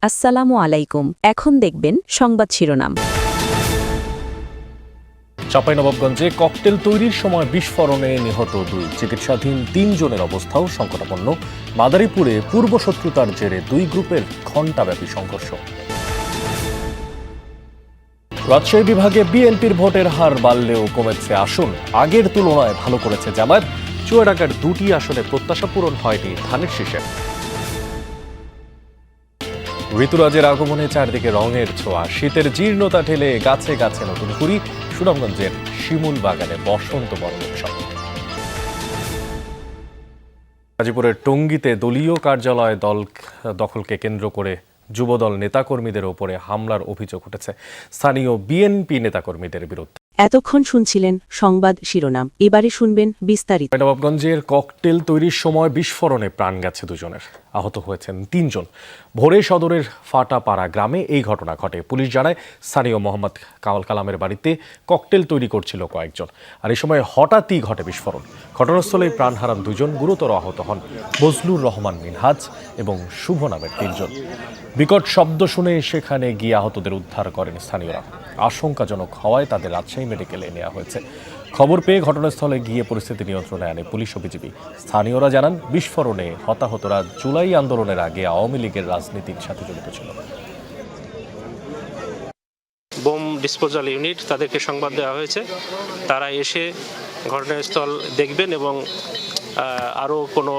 আসসালামু আলাইকুম। এখন দেখবেন সংবাদ শিরোনাম। চাঁপাইনবাবগঞ্জে ককটেল তৈরির সময় বিস্ফোরণে নিহত 2, চিকিৎসাধীন 3 জনের অবস্থাও সংকটাপন্ন। মাদারীপুরে পূর্বশত্রুতার জেরে 2 গ্রুপের ঘণ্টাব্যাপী সংঘর্ষ। রাজশাহী বিভাগে বিএনপির ভোটের হার বাড়লেও কমেছে আসন। আগের তুলনায় ভালো করেছে জামায়াত। চুয়াডাঙ্গার 2টি আসনে প্রত্যাশা পূরণ হয়নি ধানের শীষে। ঋতুরাজের আগমনে চারদিকে রঙের ছোঁয়া, শীতের জীর্ণতা ঠেলে গাছে গাছে নতুন কুড়ি। সুনামগঞ্জের শিমুল বাগানে বসন্ত বরণ উৎসব। গাজীপুরের টঙ্গীতে দলীয় কার্যালয় দখলকে কেন্দ্র করে যুবদল নেতাকর্মীদের ওপরে হামলার অভিযোগ উঠেছে স্থানীয় বিএনপি নেতাকর্মীদের বিরুদ্ধে। এতক্ষণ শুনছিলেন সংবাদ শিরোনাম, এবারে শুনবেন বিস্তারিত। নবাবগঞ্জের ককটেল তৈরির সময় বিস্ফোরণে প্রাণ গেছে 2 জনের, আহত হয়েছেন 3 জন। ভোরে সদরের ফাটাপাড়া গ্রামে এই ঘটনা ঘটে। পুলিশ জানায় স্থানীয় মোহাম্মদ কামাল কালামের বাড়িতে ককটেল তৈরি করছিল কয়েকজন, আর এই সময় হঠাৎই ঘটে বিস্ফোরণ। ঘটনাস্থলেই প্রাণ হারান 2 জন, গুরুতর আহত হন বজলুর রহমান মিনহাজ এবং শুভ নামের 3 জন। বিকট শব্দ শুনে সেখানে গিয়ে আহতদের উদ্ধার করেন স্থানীয়রা। আশঙ্কাজনক হওয়ায় তাদের রাজশাহী মেডিকেলে নেওয়া হয়েছে। খবর পেয়ে ঘটনাস্থলে গিয়ে পরিস্থিতি নিয়ন্ত্রণে আনে পুলিশ ও বিজিবি। স্থানীয়রা জানান, বিস্ফোরণে হতাহতরা জুলাই আন্দোলনের আগে আওয়ামী লীগের রাজনীতির সাথে জড়িত ছিল। বোম ডিসপোজাল ইউনিট তাদেরকে সংবাদ দেওয়া হয়েছে, তারা এসে ঘটনাস্থল দেখবেন এবং আরও কোনো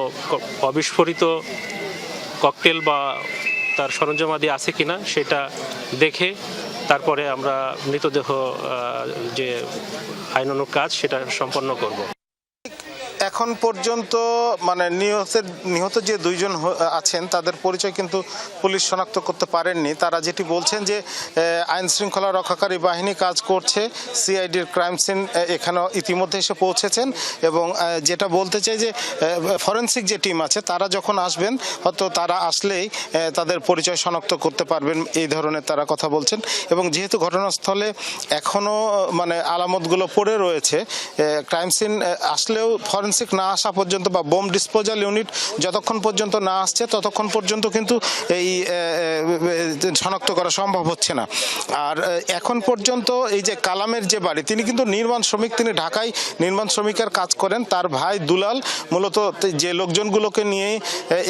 অবিস্ফোরিত ককটেল বা তার সরঞ্জামাদি আছে কিনা সেটা দেখে তারপরে আমরা মৃতদেহ যে আইনানুগ কাজ সেটা সম্পন্ন করব। এখন পর্যন্ত নিহত যে 2 জন আছেন তাদের পরিচয় কিন্তু পুলিশ শনাক্ত করতে পারেননি। তারা যেটি বলছেন যে আইন শৃঙ্খলা রক্ষাকারী বাহিনী কাজ করছে, সিআইডির ক্রাইম সিন এখানে ইতিমধ্যে এসে পৌঁছেছেন এবং যেটা বলতে চাই যে ফরেনসিক যে টিম আছে তারা যখন আসবেন হয়তো তারা আসলেই তাদের পরিচয় শনাক্ত করতে পারবেন, এই ধরনের তারা কথা বলছেন। এবং যেহেতু ঘটনাস্থলে এখনও আলামতগুলো পড়ে রয়েছে, ক্রাইম সিন আসলেও ফরেনসিক না আসা পর্যন্ত বা বোম ডিসপোজাল ইউনিট যতক্ষণ পর্যন্ত না আসছে ততক্ষণ পর্যন্ত কিন্তু এই শনাক্ত করা সম্ভব হচ্ছে না। আর এখন পর্যন্ত এই যে কালামের যে বাড়ি, তিনি কিন্তু নির্মাণ শ্রমিক, তিনি ঢাকায় নির্মাণ শ্রমিকের কাজ করেন। তার ভাই দুলাল মূলত যে লোকজনগুলোকে নিয়ে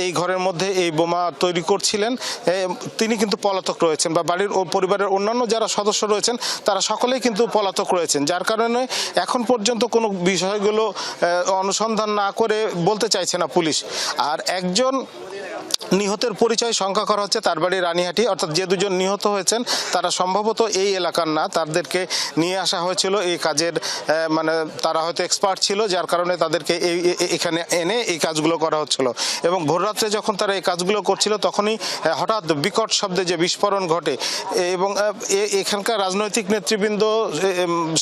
এই ঘরের মধ্যে এই বোমা তৈরি করছিলেন, তিনি কিন্তু পলাতক রয়েছেন, বা বাড়ির ও পরিবারের অন্যান্য যারা সদস্য রয়েছেন তারা সকলেই কিন্তু পলাতক রয়েছেন। যার কারণে এখন পর্যন্ত কোনো বিষয়গুলো অনুসন্ধান না করে বলতে চাইছে না পুলিশ। আর একজন নিহতের পরিচয় সংখ্যা করা হচ্ছে, তার বাড়ি রানীহাটি, অর্থাৎ যে 2 জন নিহত হয়েছেন তারা সম্ভবত এই এলাকার না, তাদেরকে নিয়ে আসা হয়েছিল এই কাজের, তারা হয়তো এক্সপার্ট ছিল, যার কারণে তাদেরকে এখানে এনে এই কাজগুলো করা হচ্ছিল। এবং ভোররাত্রে যখন তারা এই কাজগুলো করছিল তখনই হঠাৎ বিকট শব্দে যে বিস্ফোরণ ঘটে এবং এখানকার রাজনৈতিক নেতৃবৃন্দ,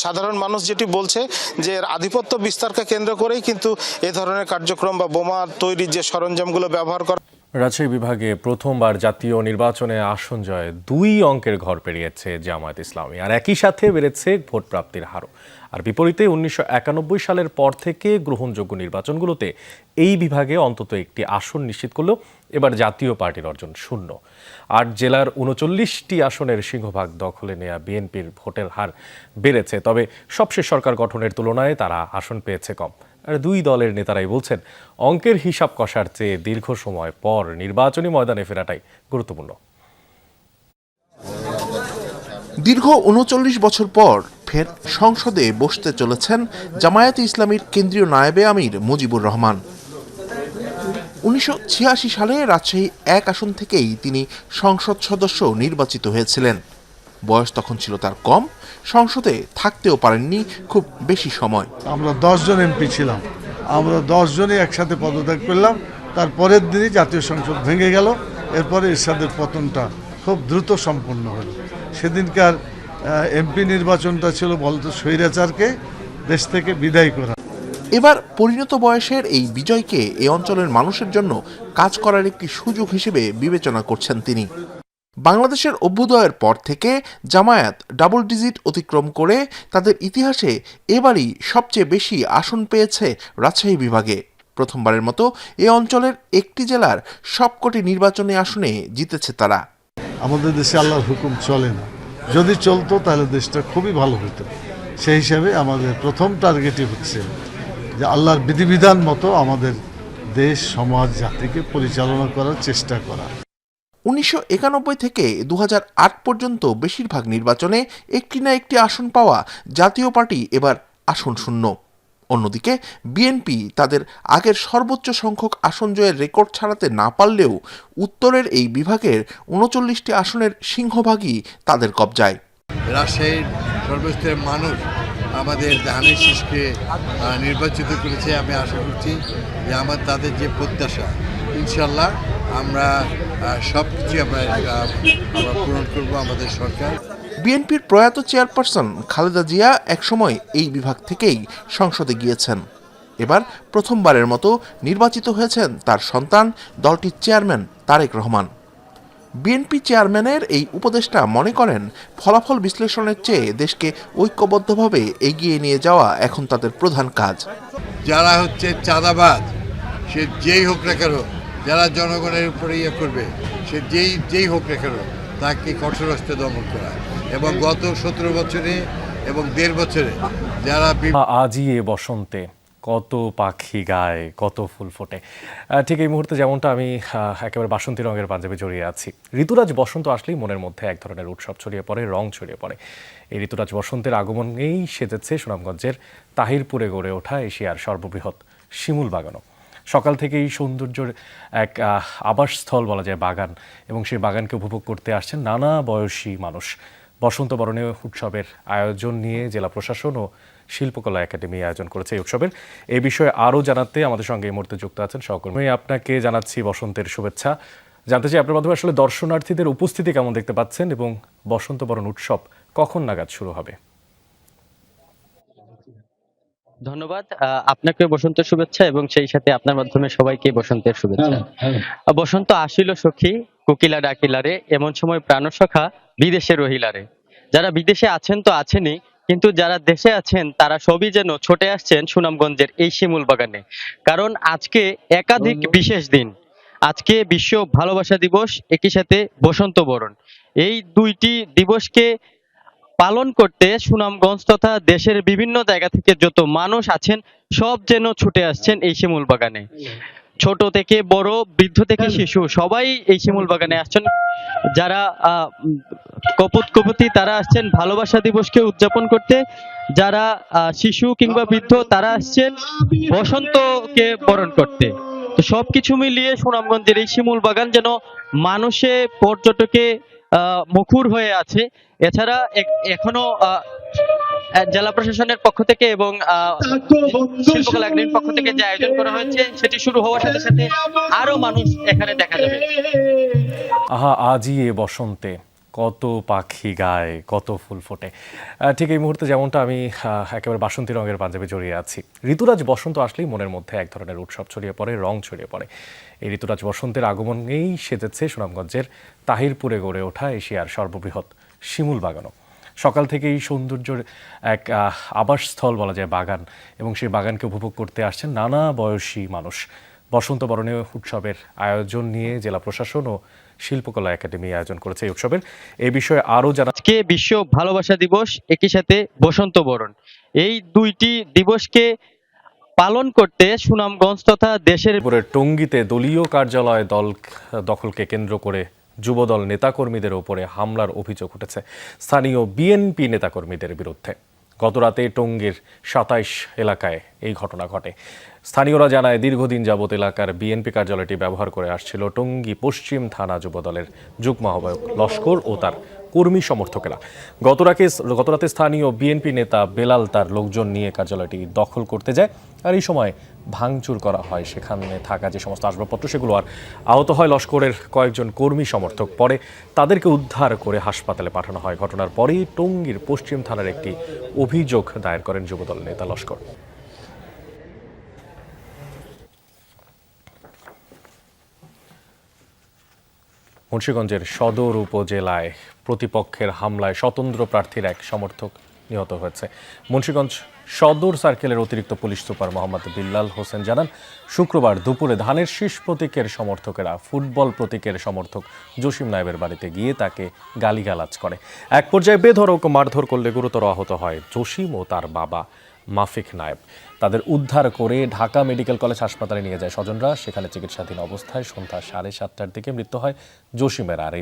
সাধারণ মানুষ যেটি বলছে যে আধিপত্য বিস্তারকে কেন্দ্র করেই কিন্তু এ ধরনের কার্যক্রম বা বোমা তৈরির যে সরঞ্জামগুলো ব্যবহার করা। রাজশাহী বিভাগে প্রথমবার জাতীয় নির্বাচনে আসন জয়ে 2 অঙ্কের ঘর পেরিয়েছে জামায়াত ইসলামী, আর একই সাথে বেড়েছে ভোট প্রাপ্তির হারও। আর বিপরীতে 1991 সালের পর থেকে গ্রহণযোগ্য নির্বাচনগুলোতে এই বিভাগে অন্তত একটি আসন নিশ্চিত করলেও এবার জাতীয় পার্টির অর্জন 0। 8 জেলার 39টি আসনের সিংহভাগ দখলে নেওয়া বিএনপির ভোটের হার বেড়েছে, তবে সবশেষ সরকার গঠনের তুলনায় তারা আসন পেয়েছে কম। আর 2 দলের নেতারাই বলছেন, অঙ্কের হিসাব কষার চেয়ে দীর্ঘ সময় পর নির্বাচনী ময়দানে ফেরাটাই গুরুত্বপূর্ণ। দীর্ঘ 39 বছর পর ফের সংসদে বসতে চলেছেন জামায়াতে ইসলামীর কেন্দ্রীয় নায়েবে আমির মুজিবুর রহমান। 1986 সালে রাজশাহী 1 আসন থেকেই তিনি সংসদ সদস্য নির্বাচিত হয়েছিলেন। বয়স তখন ছিল তার কম, সংসদে থাকতেও পারেননি খুব বেশি সময়। আমরা 10 জন এমপি ছিলাম, আমরা 10 জনই একসাথে পদত্যাগ করলাম। তার পরের দিনই জাতীয় সংসদ ভেঙে গেল, এরপরে এরশাদের পতনটা খুব দ্রুত সম্পন্ন হলো। সেদিনকার এমপি নির্বাচনটা ছিল বলতো স্বৈরাচারকে দেশ থেকে বিদায় করা। এবার পরিণত বয়সের এই বিজয়কে এই অঞ্চলের মানুষের জন্য কাজ করার একটি সুযোগ হিসেবে বিবেচনা করছেন তিনি। বাংলাদেশের অভ্যুদয়ের পর থেকে জামায়াত ডাবল ডিজিট অতিক্রম করে তাদের ইতিহাসে এবারই সবচেয়ে বেশি আসন পেয়েছে রাজশাহী বিভাগে। প্রথমবারের মতো এ অঞ্চলের একটি জেলার সবকটি নির্বাচনী আসনে জিতেছে তারা। আমাদের দেশে আল্লাহর হুকুম চলে না, যদি চলতো তাহলে দেশটা খুবই ভালো হতো। সেই হিসাবে আমাদের প্রথম টার্গেটই হচ্ছে যে আল্লাহর বিধিবিধান মতো আমাদের দেশ, সমাজ, জাতিকে পরিচালনা করার চেষ্টা করা। 1991 থেকে 2008 পর্যন্ত বেশিরভাগ নির্বাচনে একটি না একটি আসন পাওয়া জাতীয় পার্টি এবার আসন শূন্য। অন্যদিকে বিএনপি তাদের আগের সর্বোচ্চ সংখ্যক আসন জয়ের রেকর্ড ছাড়াতে না পারলেও উত্তরের এই বিভাগের 39টি আসনের সিংহভাগই তাদের কবজায়। রাজশাহীর সর্বস্তরের মানুষ আমাদের ধানের শীষকে নির্বাচিত করেছে। আমি আশা করছি যে তাদের যে প্রত্যাশা, ইনশাল্লাহ আমরা সব কিছু আমরা পূরণ করব। আমাদের সরকার, বিএনপির প্রয়াত চেয়ারপারসন খালেদা জিয়া একসময় এই বিভাগ থেকেই সংসদে গিয়েছেন। এবার প্রথমবারের মতো নির্বাচিত হয়েছেন তার সন্তান, দলটির চেয়ারম্যান তারেক রহমান। বিএনপি চেয়ারম্যানের এই উপদেষ্টা মনে করেন, ফলাফল বিশ্লেষণের চেয়ে দেশকে ঐক্যবদ্ধভাবে এগিয়ে নিয়ে যাওয়া এখন তাদের প্রধান কাজ। যারা হচ্ছে চাঁদাবাজ, সে যেই হোক না কেন, যারা জনগণের উপরে ইয়ে করবে, সে যেই হোক না কেন, তাকে কঠোর হস্তে দমন করা। এবং গত 17 বছরে এবং 1.5 বছরে যারা আজই এ বসন্তে কত পাখি গায়, কত ফুল ফোটে। ঠিক এই মুহূর্তে যেমনটা আমি একেবারে বাসন্তী রঙের পাঞ্জাবি জড়িয়ে আছি। ঋতুরাজ বসন্ত আসলেই মনের মধ্যে এক ধরনের উৎসব ছড়িয়ে পড়ে, রং ছড়িয়ে পড়ে। এই ঋতুরাজ বসন্তের আগমনেই সেজেছে সুনামগঞ্জের তাহিরপুরে গড়ে ওঠা এশিয়ার সর্ববৃহৎ শিমুল বাগানও। সকাল থেকেই সৌন্দর্যের এক আবাসস্থল বলা যায় বাগান, এবং সেই বাগানকে উপভোগ করতে আসছেন নানা বয়সী মানুষ। বসন্ত বরণে উৎসবের আয়োজন নিয়ে জেলা প্রশাসন ও শিল্পকলা একাডেমি আয়োজন করেছে এই উৎসবের। এই বিষয়ে আরও জানাতে আমাদের সঙ্গে এই মুহূর্তে যুক্ত আছেন সহকর্মী। আপনাকে জানাচ্ছি বসন্তের শুভেচ্ছা। জানতে চাই আপনার মাধ্যমে আসলে দর্শনার্থীদের উপস্থিতি কেমন দেখতে পাচ্ছেন, এবং বসন্ত বরণ উৎসব কখন নাগাদ শুরু হবে? ধন্যবাদ। আপনাকে বসন্তের শুভেচ্ছা, এবং সেই সাথে আপনার মাধ্যমে সবাইকে বসন্তের শুভেচ্ছা। বসন্ত আসিল সখী কোকিলা ডাকিলারে, এমন সময় প্রাণসখা বিদেশে রহিলারে। যারা বিদেশে আছেন তো আছেনই, কিন্তু যারা দেশে আছেন তারা সবই যেন ছুটে আসছেন সুনামগঞ্জের এই শিমুল বাগানে। কারণ আজকে একাধিক বিশেষ দিন। আজকে বিশ্ব ভালোবাসা দিবস, একই সাথে বসন্ত বরণ। এই দুইটি দিবসকে পালন করতে সুনামগঞ্জ তথা দেশের বিভিন্ন জায়গা থেকে যত মানুষ আছেন সব যেন ছুটে আসছেন এই শিমুল বাগানে। ছোট থেকে বড়, বৃদ্ধ থেকে শিশু, সবাই এই শিমুল বাগানে আসছেন। যারা কপতি তারা আসছেন ভালোবাসা দিবসকে উদযাপন করতে, যারা শিশু কিংবা বৃদ্ধ তারা আসছেন বসন্তকে বরণ করতে। তো সবকিছু মিলিয়ে সুনামগঞ্জের এই শিমুল বাগান যেন মানুষে, পর্যটকে মুখর হয়ে আছে। এছাড়া এখনো জেলা প্রশাসনের পক্ষ থেকে এবং শিল্পকলা একাডেমির পক্ষ থেকে যে আয়োজন করা হয়েছে সেটি শুরু হওয়ার সাথে সাথে আরো মানুষ এখানে দেখা যাবে। আজই এ বসন্তে কত পাখি গায়, কত ফুল ফোটে। ঠিক এই মুহূর্তে যেমনটা আমি একেবারে বাসন্তী রঙের পাঞ্জাবি জড়িয়ে আছি। ঋতুরাজ বসন্ত আসলেই মনের মধ্যে এক ধরনের উৎসব ছড়িয়ে পড়ে, রং ছড়িয়ে পড়ে। এই ঋতুরাজ বসন্তের আগমনেই সেজেছে সুনামগঞ্জের তাহিরপুরে গড়ে ওঠা এশিয়ার সর্ববৃহৎ শিমুল বাগানও। সকাল থেকেই সৌন্দর্যের এক আবাসস্থল বলা যায় বাগান, এবং সেই বাগানকে উপভোগ করতে আসছেন নানা বয়সী মানুষ। বসন্ত বরণে উৎসবের আয়োজন নিয়ে জেলা প্রশাসন ও শিল্পকলা একাডেমি আয়োজন করেছে এই উৎসবের। এই বিষয়ে আরও আজকে বিশ্ব ভালোবাসা দিবস, একই সাথে বসন্ত বরণ। এই দুইটি দিবসকে পালন করতে সুনামগঞ্জ তথা দেশের টঙ্গীতে দলীয় কার্যালয় দখলকে কেন্দ্র করে যুবদল নেতাকর্মীদের ওপরে হামলার অভিযোগ উঠেছে স্থানীয় বিএনপি নেতাকর্মীদের বিরুদ্ধে। গতরাতে টঙ্গীর 27 এলাকায় এই ঘটনা ঘটে। স্থানীয়রা জানায়, দীর্ঘদিন যাবৎ এলাকার বিএনপি কার্যালয়টি ব্যবহার করে আসছিল টঙ্গী পশ্চিম থানা যুবদলের যুগ্ম আহ্বায়ক লস্কর ও তার কর্মী সমর্থকেরা। গতরাতে স্থানীয় বিএনপি নেতা বেলাল তার লোকজন নিয়ে কার্যালয়টি দখল করতে যায়, আর এই সময় ভাঙচুর করা হয় সেখানে থাকা যে সমস্ত আসবাবপত্র সেগুলো। আর আহত হয় লস্করের কয়েকজন কর্মী সমর্থক। পরে তাদেরকে উদ্ধার করে হাসপাতালে পাঠানো হয়। ঘটনার পরেই টঙ্গীর পশ্চিম থানার একটি অভিযোগ দায়ের করেন যুবদল নেতা লস্কর। মুন্সিগঞ্জের সদর উপজেলায় প্রতিপক্ষের হামলায় স্বতন্ত্র প্রার্থীর এক সমর্থক নিহত হয়েছে। মুন্সিগঞ্জ সদর সার্কেলের অতিরিক্ত পুলিশ সুপার মোহাম্মদ বিল্লাল হোসেন জানান, শুক্রবার দুপুরে ধানের শীষ প্রতীকের সমর্থকেরা ফুটবল প্রতীকের সমর্থক জসিম নায়েবের বাড়িতে গিয়ে তাকে গালিগালাজ করে। এক পর্যায়ে বেধড়ক মারধর করলে গুরুতর আহত হয় জসিম ও তার বাবা মাফিক নায়েব। তাদের উদ্ধার করে ঢাকা মেডিকেল কলেজ হাসপাতালে নিয়ে যায় স্বজনরা। সেখানে চিকিৎসাধীন অবস্থায় সন্ধ্যা 7:30টার দিকে মৃত্যু হয় জসিমের। আর এই